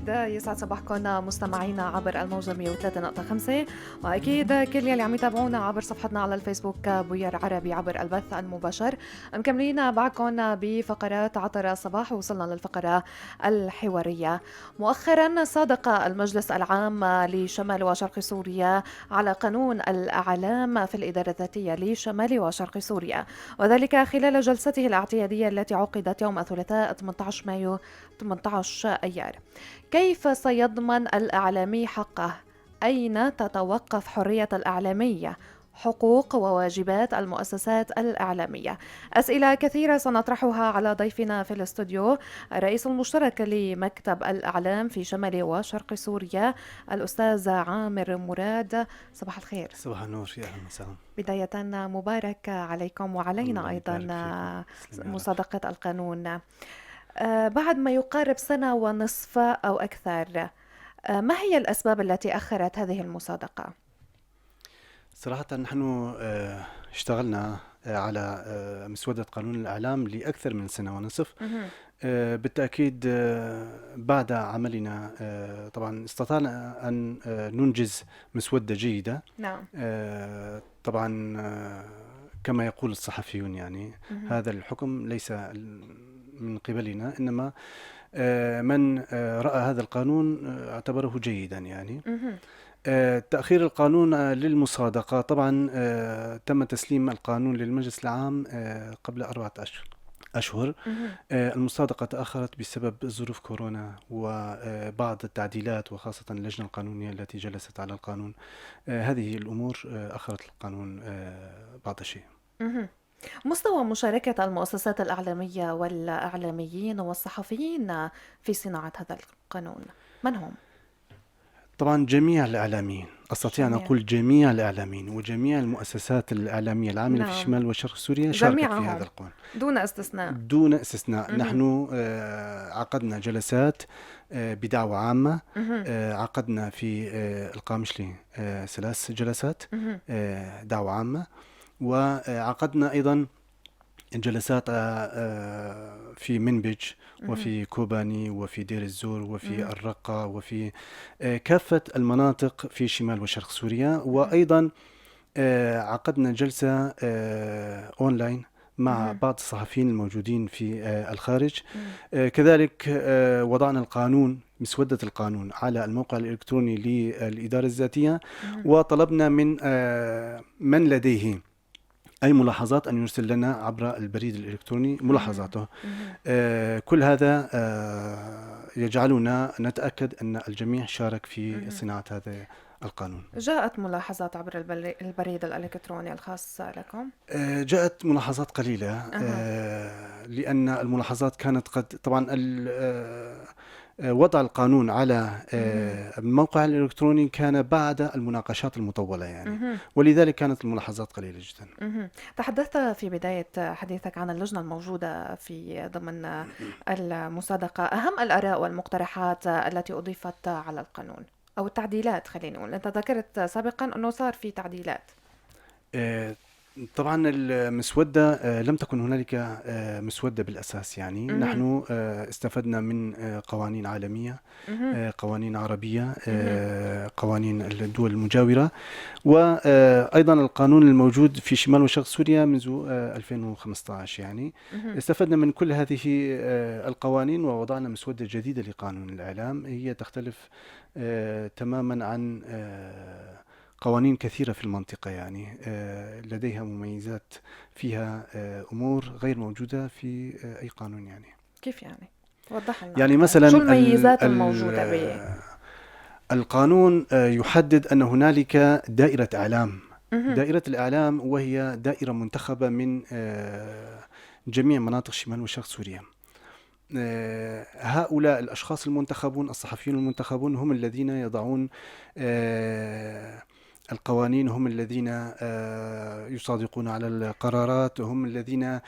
أكيد يسعد صباحكم مستمعينا عبر الموجة 103.5، وأكيد كل يلي عم يتابعونا عبر صفحتنا على الفيسبوك بوير عربي عبر البث المباشر. مكملين معكم بفقرات عطر الصباح، ووصلنا للفقرة الحوارية. مؤخرا صادق المجلس العام لشمال وشرق سوريا على قانون الأعلام في الإدارة الذاتية لشمال وشرق سوريا، وذلك خلال جلسته الاعتيادية التي عقدت يوم الثلاثاء 18 مايو 18 أيار. كيف سيضمن الإعلامي حقه؟ أين تتوقف حرية الإعلامية؟ حقوق وواجبات المؤسسات الإعلامية. أسئلة كثيرة سنطرحها على ضيفنا في الاستوديو، الرئيس المشترك لمكتب الإعلام في شمال وشرق سوريا الأستاذ عامر مراد. صباح الخير. صباح النور، يا أهلا وسهلا. بداية مبارك عليكم وعلينا أيضا مصادقة القانون. بعد ما يقارب سنة ونصف أو أكثر، ما هي الأسباب التي أخرت هذه المصادقة؟ صراحة نحن اشتغلنا على مسودة قانون الإعلام لأكثر من سنة ونصف. بالتأكيد بعد عملنا طبعا استطعنا أن ننجز مسودة جيدة. نعم. طبعا كما يقول الصحفيون يعني هذا الحكم ليس من قبلنا، إنما من رأى هذا القانون اعتبره جيدا يعني. تأخير القانون للمصادقة طبعا تم تسليم القانون للمجلس العام قبل 4 أشهر. المصادقة تأخرت بسبب ظروف كورونا وبعض التعديلات، وخاصة اللجنة القانونية التي جلست على القانون. هذه الأمور أخرت القانون بعض الشيء. مستوى مشاركة المؤسسات الإعلامية والإعلاميين والصحفيين في صناعة هذا القانون من هم؟ طبعا جميع الإعلاميين، أستطيع أن أقول جميع الإعلاميين وجميع المؤسسات الإعلامية العاملة في شمال وشرق سوريا شاركت في هذا القانون دون استثناء. دون استثناء. نحن عقدنا جلسات بدعوة عامة. عقدنا في القامشلي 3 جلسات دعوة عامة، وعقدنا أيضا جلسات في منبج وفي كوباني وفي دير الزور وفي الرقة وفي كافة المناطق في شمال وشرق سوريا. وأيضا عقدنا جلسة أونلاين مع بعض الصحفيين الموجودين في الخارج. كذلك وضعنا القانون، مسودة القانون، على الموقع الإلكتروني للإدارة الذاتية، وطلبنا من لديه أي ملاحظات أن يرسل لنا عبر البريد الإلكتروني ملاحظاته. كل هذا يجعلنا نتأكد أن الجميع شارك في صناعة هذا القانون. جاءت ملاحظات عبر البريد الإلكتروني الخاص لكم؟ جاءت ملاحظات قليلة، لأن الملاحظات كانت قد طبعا وضع القانون على الموقع الإلكتروني كان بعد المناقشات المطولة يعني، ولذلك كانت الملاحظات قليلة جدا. تحدثت في بداية حديثك عن اللجنة الموجودة في ضمن المصادقة. أهم الآراء والمقترحات التي أضيفت على القانون أو التعديلات، خلينا نقول، أنت ذكرت سابقا أنه صار في تعديلات. طبعا المسودة لم تكن هنالك مسودة بالأساس يعني. نحن استفدنا من قوانين عالمية، قوانين عربية، قوانين الدول المجاورة، وأيضا القانون الموجود في شمال وشرق سوريا منذ 2015 يعني. استفدنا من كل هذه القوانين ووضعنا مسودة جديدة لقانون الإعلام. هي تختلف تماما عن قوانين كثيرة في المنطقة يعني. لديها مميزات، فيها أمور غير موجودة في أي قانون يعني. كيف يعني؟ وضح لنا يعني مثلا شو المميزات الموجودة به؟ القانون يحدد أن هنالك دائرة إعلام. دائرة الإعلام وهي دائرة منتخبة من جميع مناطق شمال وشرق سوريا. هؤلاء الأشخاص المنتخبون، الصحفيون المنتخبون، هم الذين يضعون القوانين، هم الذين يصادقون على القرارات، هم الذين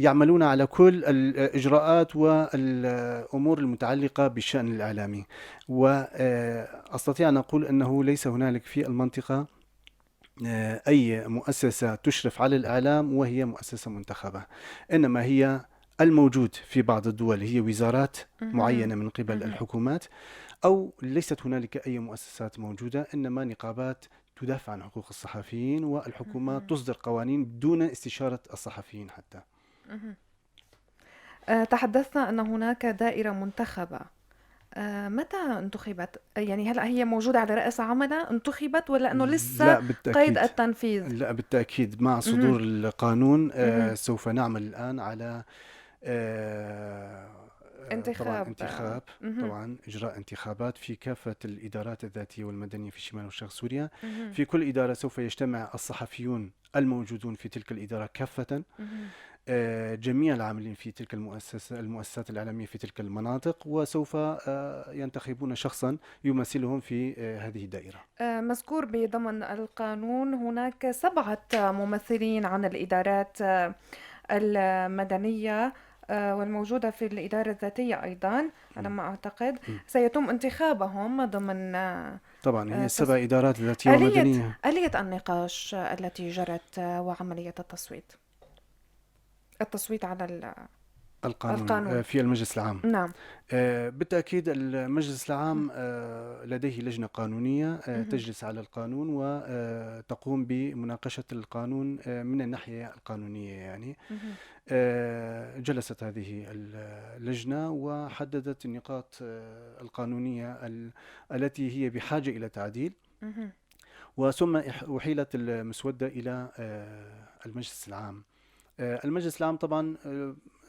يعملون على كل الإجراءات والأمور المتعلقة بالشأن الإعلامي. وأستطيع أن أقول أنه ليس هنالك في المنطقة أي مؤسسة تشرف على الإعلام وهي مؤسسة منتخبة، إنما هي الموجود في بعض الدول هي وزارات مهم. معينة من قبل مهم. الحكومات، أو ليست هنالك أي مؤسسات موجودة، إنما نقابات تدافع عن حقوق الصحفيين، والحكومات مهم. تصدر قوانين دون استشارة الصحفيين حتى. مهم. تحدثنا أن هناك دائرة منتخبة. متى انتخبت؟ يعني هلأ هي موجودة على رأس عملها، انتخبت ولا أنه لسه لا قيد بالتأكيد، التنفيذ؟ لا بالتأكيد مع مهم. صدور القانون مهم. سوف نعمل الآن على آه، طبعا انتخاب. انتخاب، مهم. طبعا إجراء انتخابات في كافة الإدارات الذاتية والمدنية في شمال وشرق سوريا. مهم. في كل إدارة سوف يجتمع الصحفيون الموجودون في تلك الإدارة كافة، جميع العاملين في تلك المؤسسات الإعلامية في تلك المناطق، وسوف ينتخبون شخصا يمثلهم في هذه الدائرة. مذكور بضمن القانون هناك 7 ممثلين عن الإدارات المدنية والموجودة في الإدارة الذاتية أيضا على م. ما أعتقد. م. سيتم انتخابهم ضمن طبعا هي تص... 7 إدارات ذاتية آلية ومدنية. آلية النقاش التي جرت وعملية التصويت على القانون القانون. في المجلس العام. نعم. بالتأكيد المجلس العام لديه لجنة قانونية مهم. تجلس على القانون وتقوم بمناقشة القانون من الناحية القانونية يعني. مهم. جلست هذه اللجنة وحددت النقاط القانونية التي هي بحاجة إلى تعديل، مهم. وثم أحيلت المسودة إلى المجلس العام. المجلس العام طبعا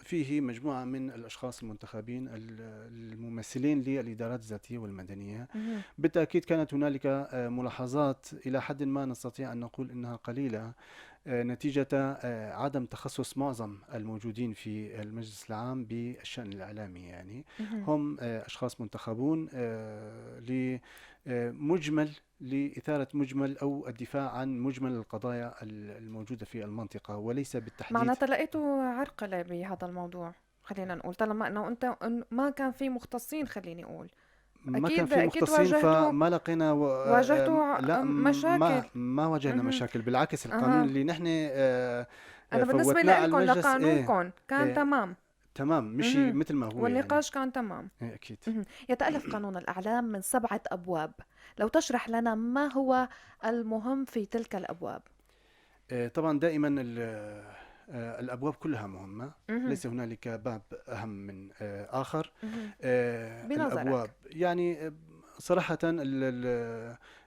فيه مجموعة من الأشخاص المنتخبين الممثلين للإدارات الذاتية والمدنية. مهم. بالتأكيد كانت هنالك ملاحظات إلى حد ما نستطيع أن نقول إنها قليلة، نتيجة عدم تخصص معظم الموجودين في المجلس العام بالشأن الإعلامي يعني. مهم. هم أشخاص منتخبون لمجمل لإثارة مجمل أو الدفاع عن مجمل القضايا الموجودة في المنطقة، وليس بالتحديد. معناتها لقيته عرقلة بهذا الموضوع، خلينا نقول طالما انه انت ما كان في مختصين، خليني اقول ما كان اكيد في اكيد مختصين واجهتوا فما لقينا لا مشاكل. ما واجهنا اها. مشاكل، بالعكس القانون اها. اللي نحن انا بالنسبة فوتناه على لكم المجلس لقانونكم كان إيه تمام. تمام مشي اها. مثل ما هو يعني. والنقاش كان تمام. إيه أكيد. اها. يتألف قانون الأعلام من 7 أبواب، لو تشرح لنا ما هو المهم في تلك الأبواب. طبعا دائما الأبواب كلها مهمة، اها. ليس هنالك باب أهم من آخر. اها. الأبواب بنظرك. يعني صراحة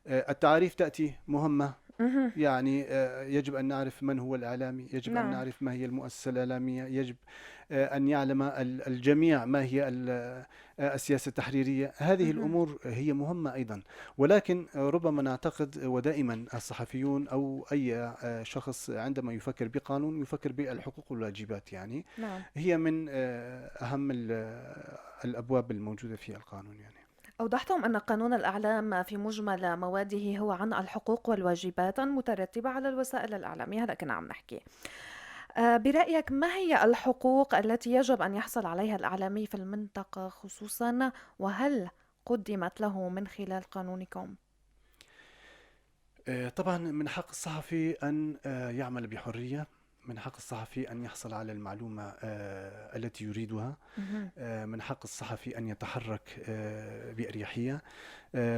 التعاريف تأتي مهمة. اها. يعني يجب أن نعرف من هو الإعلامي، يجب أن نعم. نعرف ما هي المؤسسة الإعلامية، يجب أن يعلم الجميع ما هي السياسة التحريرية. هذه اها. الأمور هي مهمة أيضا، ولكن ربما نعتقد ودائما الصحفيون أو أي شخص عندما يفكر بقانون يفكر بالحقوق والواجبات يعني. نعم. هي من أهم الأبواب الموجودة في القانون يعني. أوضحتم أن قانون الأعلام في مجمل مواده هو عن الحقوق والواجبات المترتبة على الوسائل الإعلامية، هذا كنا عم نحكي. برأيك ما هي الحقوق التي يجب أن يحصل عليها الإعلامي في المنطقة خصوصا، وهل قدمت له من خلال قانونكم؟ طبعا من حق الصحفي أن يعمل بحرية، من حق الصحفي أن يحصل على المعلومة التي يريدها، مهم. من حق الصحفي أن يتحرك بأريحية،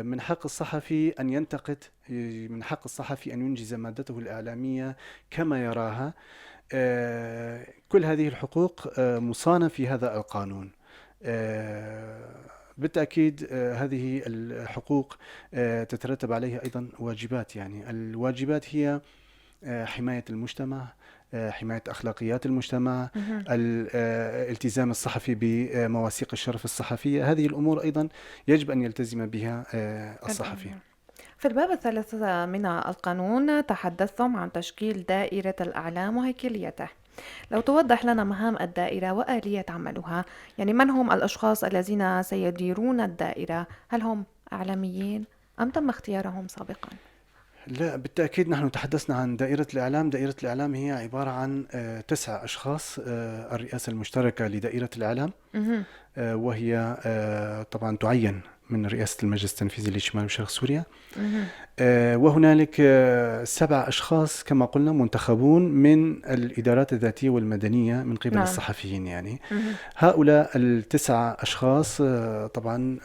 من حق الصحفي أن ينتقد، من حق الصحفي أن ينجز مادته الإعلامية كما يراها. كل هذه الحقوق مصانة في هذا القانون. بالتأكيد هذه الحقوق تترتب عليها أيضا واجبات، يعني الواجبات هي حماية المجتمع، حماية أخلاقيات المجتمع، مهم. الالتزام الصحفي بمواثيق الشرف الصحفية. هذه الأمور أيضا يجب أن يلتزم بها الصحفي. الإعلام. في الباب الثالث من القانون تحدثتم عن تشكيل دائرة الإعلام وهيكليته. لو توضح لنا مهام الدائرة وآلية عملها، يعني من هم الأشخاص الذين سيديرون الدائرة؟ هل هم إعلاميين أم تم اختيارهم سابقا؟ لا بالتأكيد نحن تحدثنا عن دائرة الإعلام. دائرة الإعلام هي عبارة عن 9 أشخاص. الرئاسة المشتركة لدائرة الإعلام مهم. وهي طبعا تعين من رئاسة المجلس التنفيذي لشمال وشرق سوريا. مهم. وهنالك 7 أشخاص كما قلنا منتخبون من الإدارات الذاتية والمدنية من قبل نعم. الصحفيين يعني. مهم. هؤلاء ال9 أشخاص طبعا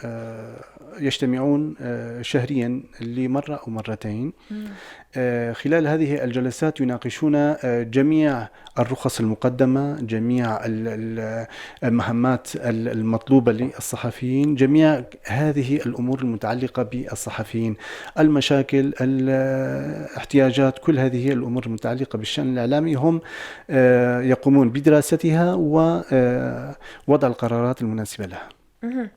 يجتمعون شهريا لمرة أو مرتين. مم. خلال هذه الجلسات يناقشون جميع الرخص المقدمة، جميع المهمات المطلوبة للصحفيين، جميع هذه الأمور المتعلقة بالصحفيين، المشاكل، الاحتياجات، كل هذه الأمور المتعلقة بالشأن الإعلامي هم يقومون بدراستها ووضع القرارات المناسبة لها. مهم.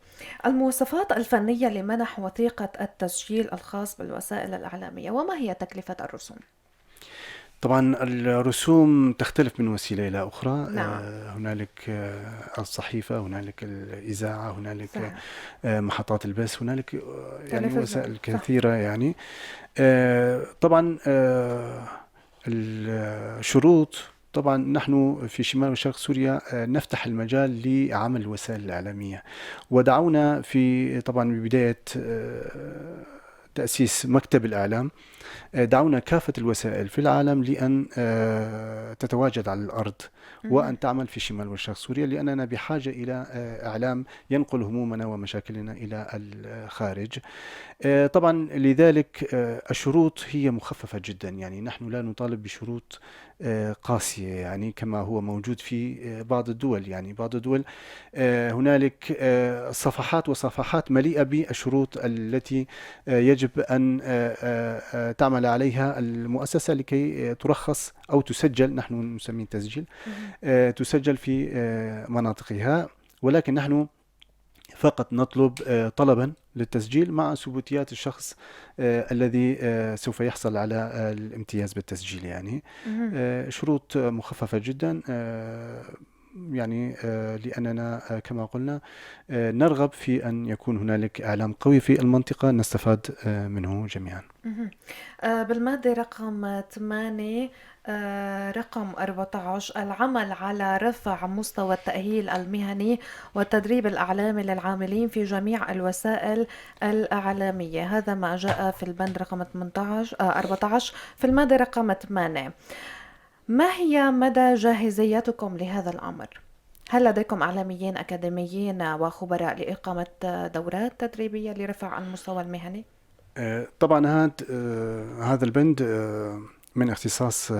المواصفات الفنية لمنح وثيقة التسجيل الخاص بالوسائل الإعلامية، وما هي تكلفة الرسوم؟ طبعا الرسوم تختلف من وسيلة إلى أخرى. نعم. هنالك الصحيفة، هنالك الإذاعة، هنالك صحيح. محطات البث، هنالك يعني تلفزيون. وسائل صح. كثيرة يعني. طبعا الشروط، طبعا نحن في شمال وشرق سوريا نفتح المجال لعمل الوسائل الإعلامية، ودعونا في طبعا ببداية تأسيس مكتب الإعلام دعونا كافة الوسائل في العالم لأن تتواجد على الأرض مهم. وأن تعمل في شمال وشرق سوريا، لأننا بحاجة إلى إعلام ينقل همومنا ومشاكلنا إلى الخارج. طبعا لذلك الشروط هي مخففة جدا، يعني نحن لا نطالب بشروط قاسية يعني كما هو موجود في بعض الدول. يعني بعض الدول هنالك صفحات وصفحات مليئة بالشروط التي يجب أن تعمل عليها المؤسسة لكي ترخص أو تسجل، نحن نسميه تسجيل، مهم. تسجل في مناطقها. ولكن نحن فقط نطلب طلبا للتسجيل مع ثبوتيات الشخص الذي سوف يحصل على الامتياز بالتسجيل يعني. مهم. شروط مخففة جدا يعني لأننا كما قلنا نرغب في أن يكون هنالك إعلام قوي في المنطقة نستفاد منه جميعا. مهم. بالمادة رقم 8 رقم 14 العمل على رفع مستوى التأهيل المهني والتدريب الإعلامي للعاملين في جميع الوسائل الإعلامية، هذا ما جاء في البند رقم 14 في المادة رقم 8. ما هي مدى جاهزيتكم لهذا الأمر؟ هل لديكم إعلاميين أكاديميين وخبراء لإقامة دورات تدريبية لرفع المستوى المهني؟ طبعا هذا البند من اختصاص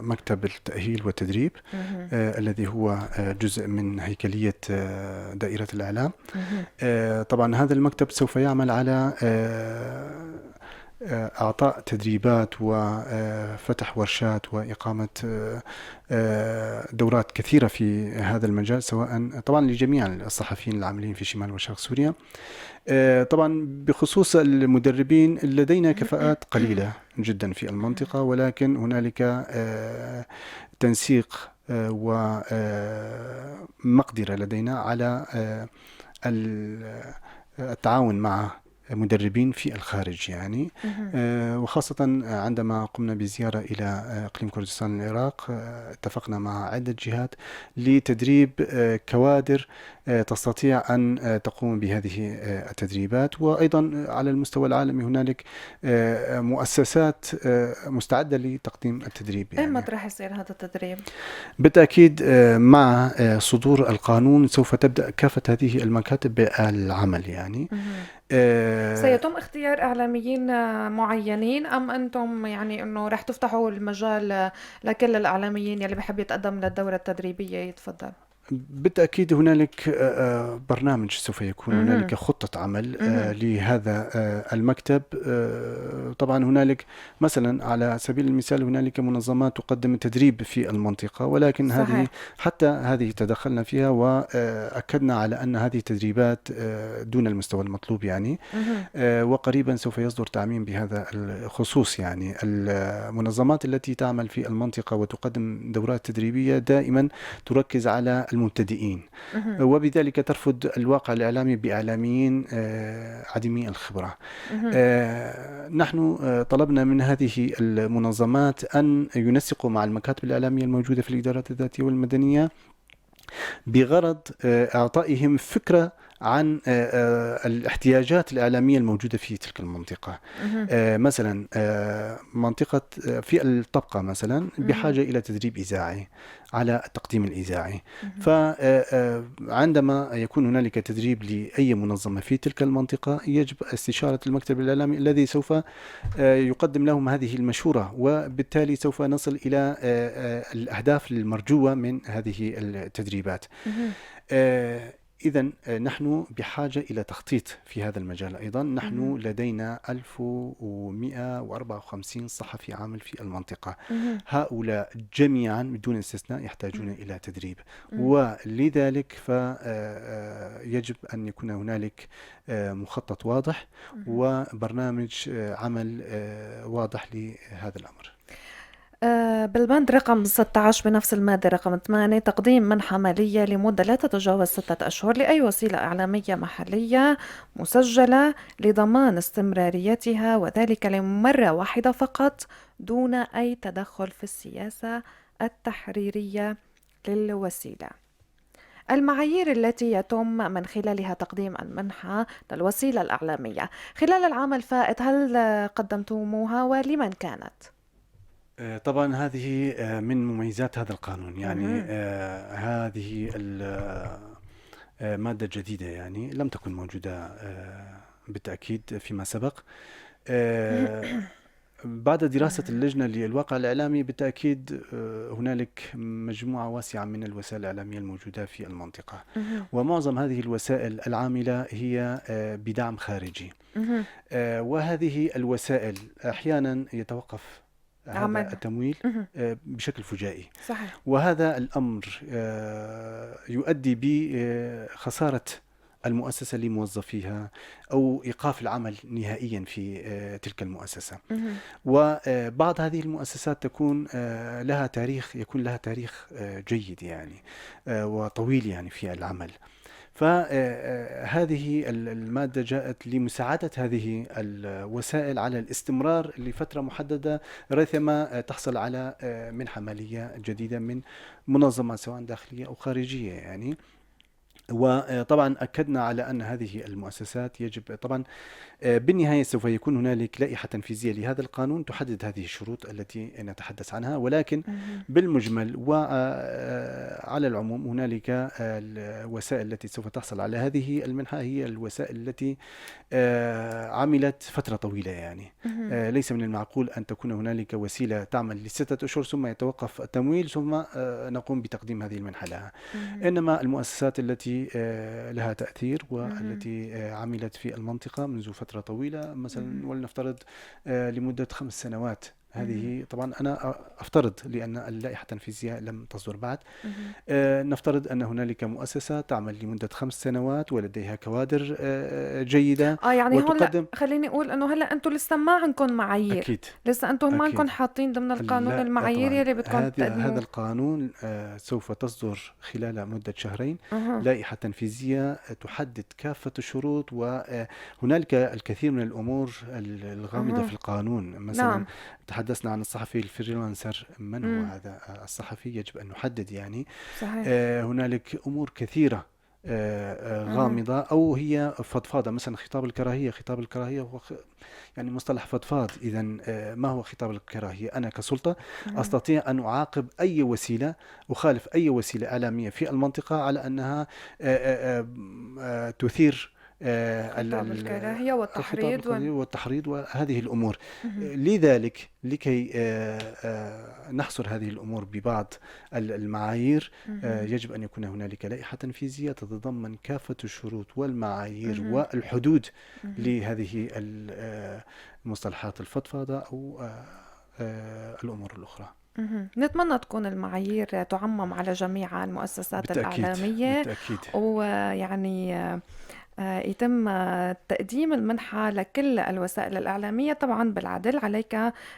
مكتب التأهيل والتدريب مهم. الذي هو جزء من هيكلية دائرة الإعلام. مهم. طبعا هذا المكتب سوف يعمل على أعطاء تدريبات وفتح ورشات وإقامة دورات كثيرة في هذا المجال، سواء طبعا لجميع الصحفيين العاملين في شمال وشرق سوريا. طبعا بخصوص المدربين لدينا كفاءات قليلة جدا في المنطقة، ولكن هنالك تنسيق ومقدرة لدينا على التعاون مع مدربين في الخارج يعني. مهم. وخاصة عندما قمنا بزيارة إلى إقليم كردستان العراق اتفقنا مع عدة جهات لتدريب كوادر تستطيع أن تقوم بهذه التدريبات. وأيضا على المستوى العالمي هنالك مؤسسات مستعدة لتقديم التدريب إيمتى يعني. رح يصير هذا التدريب؟ بالتأكيد مع صدور القانون سوف تبدأ كافة هذه المكاتب بالعمل يعني. مهم. سيتم اختيار إعلاميين معينين أم أنتم يعني أنه رح تفتحوا المجال لكل الإعلاميين يلي بحب يتقدم للدورة التدريبية يتفضل؟ بالتأكيد هنالك برنامج سوف يكون، هنالك مهم. خطة عمل مهم. لهذا المكتب. طبعا هنالك مثلا على سبيل المثال هنالك منظمات تقدم التدريب في المنطقة، ولكن هذه صحيح. حتى هذه تدخلنا فيها وأكدنا على أن هذه تدريبات دون المستوى المطلوب يعني. مهم. وقريبا سوف يصدر تعميم بهذا الخصوص يعني. المنظمات التي تعمل في المنطقة وتقدم دورات تدريبية دائما تركز على المبتدئين، مهم. وبذلك ترفض الواقع الإعلامي بإعلاميين عديمي الخبرة. مهم. نحن طلبنا من هذه المنظمات أن ينسقوا مع المكاتب الإعلامية الموجودة في الإدارات الذاتية والمدنية بغرض إعطائهم فكرة عن الاحتياجات الإعلامية الموجودة في تلك المنطقة. مهم. مثلا منطقة في الطبقة مثلا مهم. بحاجة إلى تدريب إذاعي على التقديم الإذاعي. مهم. فعندما يكون هنالك تدريب لأي منظمة في تلك المنطقة يجب استشارة المكتب الإعلامي الذي سوف يقدم لهم هذه المشورة، وبالتالي سوف نصل إلى الأهداف المرجوة من هذه التدريبات. مهم. إذن نحن بحاجة إلى تخطيط في هذا المجال. أيضا مهم. نحن لدينا 1154 صحفي عامل في المنطقة. مهم. هؤلاء جميعا بدون استثناء يحتاجون مهم. إلى تدريب، مهم. ولذلك فيجب أن يكون هنالك مخطط واضح مهم. وبرنامج عمل واضح لهذا الأمر. بالبند رقم 16 بنفس المادة رقم 8 تقديم منحة مالية لمدة لا تتجاوز 6 أشهر لأي وسيلة إعلامية محلية مسجلة لضمان استمراريتها، وذلك لمرة واحدة فقط دون أي تدخل في السياسة التحريرية للوسيلة. المعايير التي يتم من خلالها تقديم المنحة للوسيلة الإعلامية خلال العام الفائت، هل قدمتموها ولمن كانت؟ طبعا هذه من مميزات هذا القانون، يعني مهم. هذه مادة جديدة، يعني لم تكن موجودة بالتأكيد فيما سبق. آه، بعد دراسة اللجنة للواقع الإعلامي بالتأكيد هنالك مجموعة واسعة من الوسائل الإعلامية الموجودة في المنطقة، مهم. ومعظم هذه الوسائل العاملة هي بدعم خارجي. مهم. وهذه الوسائل أحيانا يتوقف هذا عمل. التمويل مهم. بشكل فجائي، صحيح. وهذا الأمر يؤدي بخسارة المؤسسة لموظفيها أو إيقاف العمل نهائيا في تلك المؤسسة. مهم. وبعض هذه المؤسسات تكون لها تاريخ، يكون لها تاريخ جيد يعني وطويل يعني في العمل. فهذه المادة جاءت لمساعدة هذه الوسائل على الاستمرار لفترة محددة ريثما تحصل على منحة مالية جديدة من منظمة سواء داخلية أو خارجية يعني. وطبعا أكدنا على أن هذه المؤسسات يجب طبعا بالنهاية سوف يكون هنالك لائحة تنفيذية لهذا القانون تحدد هذه الشروط التي نتحدث عنها، ولكن مهم. بالمجمل وعلى العموم هنالك الوسائل التي سوف تحصل على هذه المنحة هي الوسائل التي عملت فترة طويلة يعني. مهم. ليس من المعقول أن تكون هنالك وسيلة تعمل لستة أشهر ثم يتوقف التمويل ثم نقوم بتقديم هذه المنحة لها. مهم. إنما المؤسسات التي لها تأثير مهم. والتي عملت في المنطقة منذ فترة طويلة، مثلا مهم. ولنفترض لمدة 5 سنوات، مهم. هذه طبعا أنا أفترض لأن اللائحة التنفيذية لم تصدر بعد. مهم. نفترض أن هنالك مؤسسة تعمل لمدة 5 سنوات ولديها كوادر جيدة يعني هون لا وتقدم. خليني اقول انه هلا انتم لسه ما عندكم معايير، أكيد لسه انتم ما أكيد عندكم حاطين ضمن القانون لا المعايير طبعا، يلي بدكم هذا تقدموه. القانون سوف تصدر خلال مدة شهرين اها. لائحة تنفيذية تحدد كافة الشروط، وهنالك الكثير من الأمور الغامضة في اها. القانون. مثلا نعم. تحدثنا عن الصحفي الفريلانسر، من هو امم. هذا الصحفي؟ يجب أن نحدد يعني. صحيح. هنالك أمور كثيرة اها. غامضة، أو هي فضفاضة. مثلا خطاب الكراهية، خطاب الكراهية هو يعني مصطلح فضفاض. إذا ما هو خطاب الكراهية؟ أنا كسلطة اها. أستطيع أن أعاقب أي وسيلة، أخالف أي وسيلة إعلامية في المنطقة على أنها تثير خطاب الكراهية الخطاب والتحريض القضية والتحريض وهذه الأمور. مهم. لذلك لكي نحصر هذه الأمور ببعض المعايير مهم. يجب أن يكون هنالك لائحة تنفيذية تتضمن كافة الشروط والمعايير مهم. والحدود مهم. لهذه المصطلحات الفضفاضة أو الأمور الأخرى. مهم. نتمنى تكون المعايير تعمم على جميع المؤسسات بالتأكيد الإعلامية، بالتأكيد. ويعني يتم تقديم المنحة لكل الوسائل الإعلامية طبعا بالعدل. عليك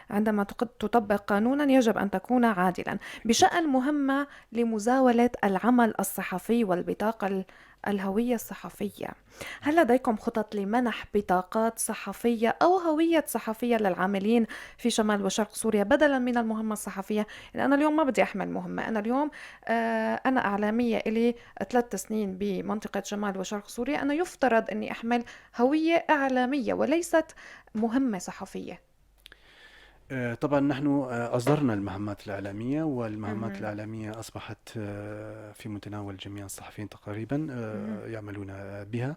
عندما تطبق قانونا يجب أن تكون عادلا. بشأن مهمة لمزاولة العمل الصحفي والبطاقة الهوية الصحفية، هل لديكم خطط لمنح بطاقات صحفية أو هوية صحفية للعاملين في شمال وشرق سوريا بدلا من المهمة الصحفية؟ يعني أنا اليوم ما بدي أحمل مهمة، أنا اليوم أنا إعلامية إلي 3 سنين بمنطقة شمال وشرق سوريا، أنا يفترض أني أحمل هوية إعلامية وليست مهمة صحفية. طبعا نحن أصدرنا المهمات الإعلامية، والمهمات مهم. الإعلامية أصبحت في متناول جميع الصحفيين تقريبا مهم. يعملون بها.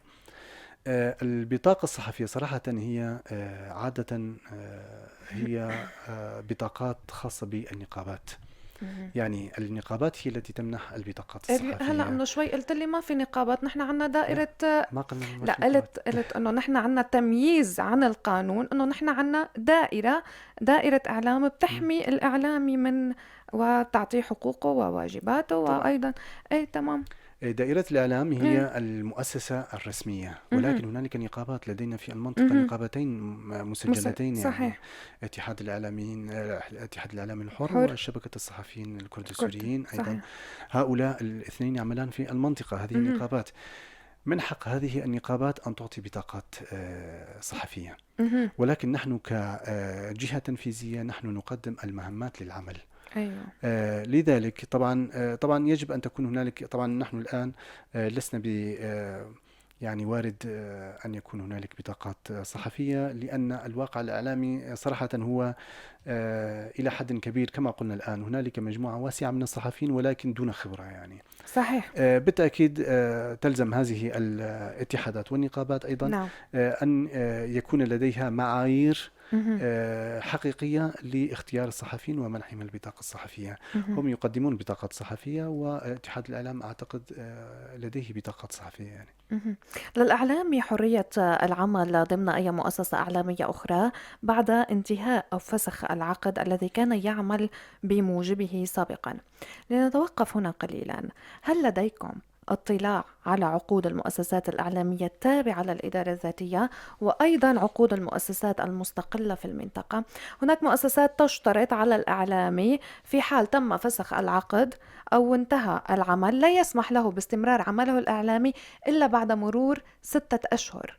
البطاقة الصحفية صراحة هي عادة هي بطاقات خاصة بالنقابات. مهم. يعني النقابات هي التي تمنح البطاقات هلا الصحفية. انه شوي قلت لي ما في نقابات، نحن عنا لا، دائرة. ما قلنا ما لا، في نقابات. قلت انه نحن عنا تمييز عن القانون، انه نحن عنا دائرة اعلام مم. بتحمي الاعلامي من وتعطيه حقوقه وواجباته، طبعا وايضا ايه تمام. دائرة الإعلام ايه. هي المؤسسة الرسمية، مهم. ولكن هنالك نقابات لدينا في المنطقة، مهم. نقابتين مسجلتين، يعني صحيح. اتحاد الإعلاميين اتحاد الإعلام الحر، حر. وشبكة الصحفيين الكرد كرد السوريين أيضا. صحيح. هؤلاء الاثنين يعملان في المنطقة، هذه مهم. النقابات. من حق هذه النقابات أن تعطي بطاقات صحفية، مهم. ولكن نحن كجهة تنفيذية نحن نقدم المهمات للعمل. ايوه. لذلك طبعا يجب أن تكون هنالك. طبعا نحن الآن لسنا ب يعني وارد أن يكون هنالك بطاقات صحفية، لأن الواقع الإعلامي صراحة هو إلى حد كبير. كما قلنا الآن هنالك مجموعة واسعة من الصحفيين ولكن دون خبرة يعني. صحيح. بالتأكيد تلزم هذه الاتحادات والنقابات أيضا نعم. أن يكون لديها معايير مهم. حقيقية لاختيار الصحفيين ومنحهم البطاقة الصحفية. مهم. هم يقدمون بطاقات صحفية، واتحاد الإعلام أعتقد لديه بطاقات صحفية يعني. مهم. للإعلام حرية العمل ضمن أي مؤسسة إعلامية أخرى بعد انتهاء أو فسخ العقد الذي كان يعمل بموجبه سابقا. لنتوقف هنا قليلا، هل لديكم اطلاع على عقود المؤسسات الإعلامية التابعة للإدارة الذاتية وأيضا عقود المؤسسات المستقلة في المنطقة؟ هناك مؤسسات تشترط على الإعلامي في حال تم فسخ العقد أو انتهى العمل لا يسمح له باستمرار عمله الإعلامي إلا بعد مرور 6 أشهر.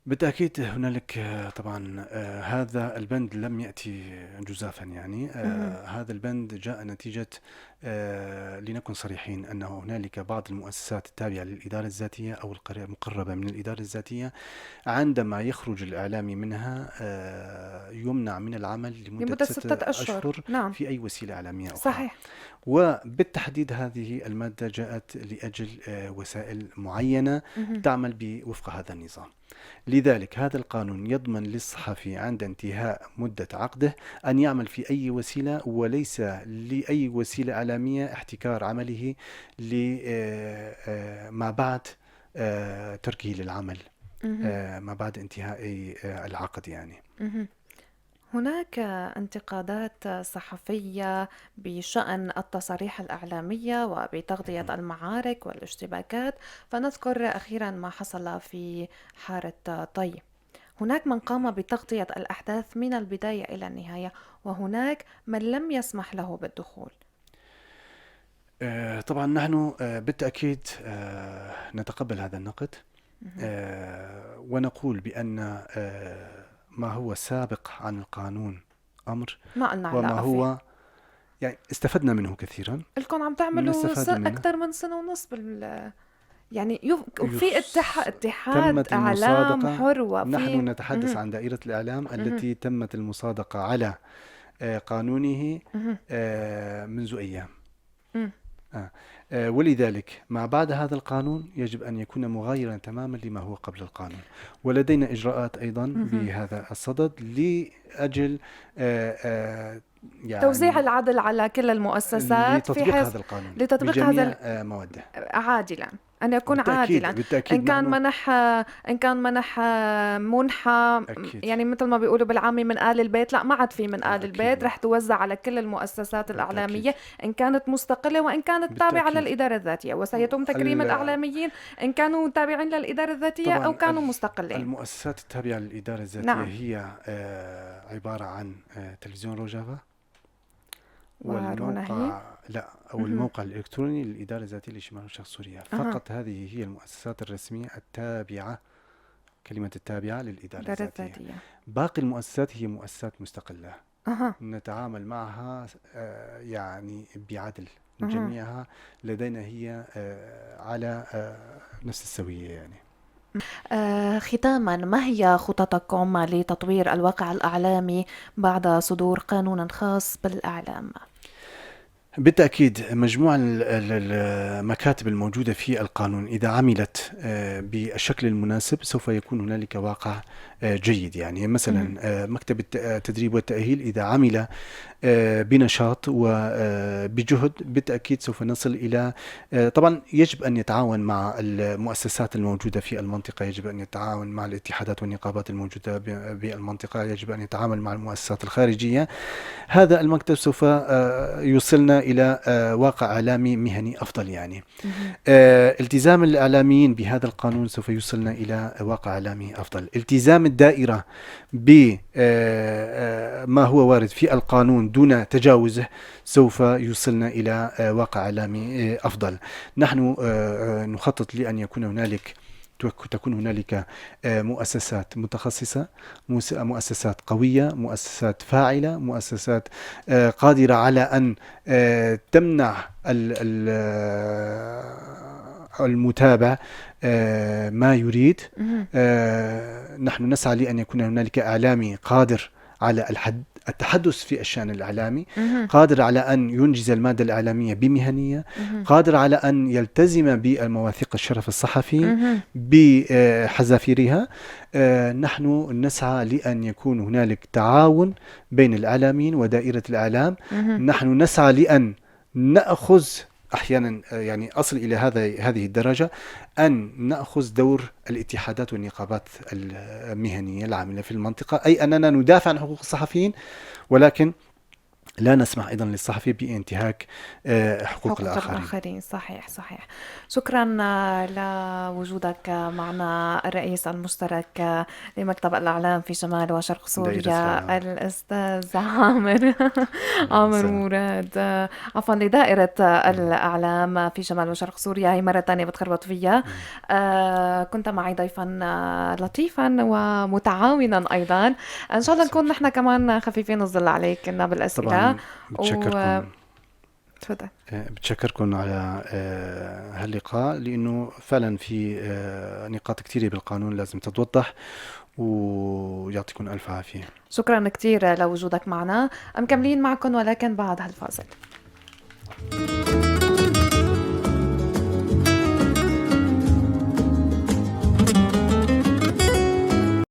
بالتأكيد هنالك طبعا هذا البند لم يأتي جزافا يعني. مهم. هذا البند جاء نتيجة لنكن صريحين أنه هنالك بعض المؤسسات التابعة للإدارة الذاتية أو المقربة من الإدارة الذاتية، عندما يخرج الإعلامي منها يمنع من العمل لمدة لمدة 6 أشهر أشهر نعم. في أي وسيلة إعلامية أخرى. صحيح. وبالتحديد هذه المادة جاءت لأجل وسائل معينة مهم. تعمل بوفق هذا النظام. لذلك هذا القانون يضمن للصحفي عند انتهاء مدة عقده أن يعمل في أي وسيلة، وليس لأي وسيلة إعلامية احتكار عمله ما بعد تركه للعمل مهم. ما بعد انتهاء العقد يعني. مهم. هناك انتقادات صحفية بشأن التصاريح الإعلامية وبتغطية المعارك والاشتباكات، فنذكر أخيرا ما حصل في حارة طي. هناك من قام بتغطية الأحداث من البداية إلى النهاية، وهناك من لم يسمح له بالدخول. طبعا نحن بالتأكيد نتقبل هذا النقد، مهم. ونقول بأن ما هو سابق عن القانون أمر، ما قلنا وما علاقة فيه. هو يعني استفدنا منه كثيرا، لكم عم تعملوا نستفاد منه. أكثر من سنة ونص يعني وفي يس اتحاد تمت إعلام المصادقة. حر وفي نحن نتحدث مهم. عن دائرة الإعلام مهم. التي تمت المصادقة على قانونه مهم. منذ أيام. مهم. آه. ولذلك ما بعد هذا القانون يجب أن يكون مغايرا تماما لما هو قبل القانون، ولدينا إجراءات أيضا مهم. بهذا الصدد لأجل توزيع يعني العدل على كل المؤسسات في لتطبيق حيث هذا القانون لتطبيق هذا بجميع مواده. عاجلا، أن يكون بالتأكيد عادلا. بالتأكيد إن كان نحن منح إن كان منح منحة، أكيد يعني مثل ما بيقولوا بالعامي من آل البيت، لا ما عاد في من آل أكيد البيت، لا، رح توزع على كل المؤسسات بالتأكيد الإعلامية إن كانت مستقلة وإن كانت تابعة بالتأكيد. للإدارة الذاتية، وسيتم تكريم ال- الإعلاميين إن كانوا تابعين للإدارة الذاتية أو طبعا كانوا مستقلين. المؤسسات التابعة للإدارة الذاتية نعم. هي عبارة عن تلفزيون روجافا، وروناهي. والموقع لا، أو مهم. الموقع الإلكتروني للإدارة الذاتية لشمال وشرق سوريا أها. فقط. هذه هي المؤسسات الرسمية التابعة، كلمة التابعة للإدارة إدارة الذاتية. ذاتية. باقي المؤسسات هي مؤسسات مستقلة أها. نتعامل معها يعني بعدل، أها. جميعها لدينا هي على نفس السوية يعني. ختاما، ما هي خططكم لتطوير الواقع الإعلامي بعد صدور قانون خاص بالإعلام؟ بالتأكيد مجموع المكاتب الموجودة في القانون إذا عملت بالشكل المناسب سوف يكون هنالك واقع جيد. يعني مهم. مثلا مكتب التدريب والتأهيل إذا عمل بنشاط وبجهد بالتأكيد سوف نصل إلى طبعا يجب أن يتعاون مع المؤسسات الموجودة في المنطقة، يجب أن يتعاون مع الاتحادات والنقابات الموجودة بالمنطقة، يجب أن يتعامل مع المؤسسات الخارجية. هذا المكتب سوف يوصلنا إلى واقع إعلامي مهني أفضل يعني. مهم. التزام الإعلاميين بهذا القانون سوف يوصلنا إلى واقع إعلامي أفضل. التزام الدائرة بما هو وارد في القانون دون تجاوزه سوف يوصلنا إلى واقع إعلامي أفضل. نحن نخطط لأن يكون هنالك تكون هنالك مؤسسات متخصصة، مؤسسات قوية، مؤسسات فاعلة، مؤسسات قادرة على أن تمنع المتابع ما يريد. مهم. نحن نسعى لأن يكون هنالك إعلامي قادر على التحدث في الشأن الإعلامي، مهم. قادر على أن ينجز المادة الإعلامية بمهنية، مهم. قادر على أن يلتزم بالمواثيق الشرف الصحفي مهم. بحذافيرها. نحن نسعى لأن يكون هنالك تعاون بين الإعلاميين ودائرة الإعلام. مهم. نحن نسعى لأن نأخذ أحيانا يعني أصل إلى هذه الدرجة أن نأخذ دور الاتحادات والنقابات المهنية العاملة في المنطقة، أي أننا ندافع عن حقوق الصحفيين ولكن لا نسمح أيضا للصحفي بانتهاك حقوق حقوق الآخرين. الآخرين. صحيح صحيح. شكرا لوجودك معنا، الرئيس المشترك لمكتب الإعلام في شمال وشرق دائرة سوريا الإعلام. الأستاذ عامر عامر سلام. مراد، عفوا، لدائرة الإعلام في شمال وشرق سوريا. هي مرة تانية بتخربط فيها. كنت معي ضيفا لطيفا ومتعاونا أيضا. إن شاء الله نكون نحن كمان خفيفين الظل عليك كنا بالأسئلة. طبعا بتشكركم تفضل. بتشكركم على هاللقاء، لأنه فعلا في نقاط كثيرة بالقانون لازم تتوضح، ويعطيكم ألف عافية. شكرا كتير لوجودك معنا. مكملين معكم ولكن بعد هالفاصل.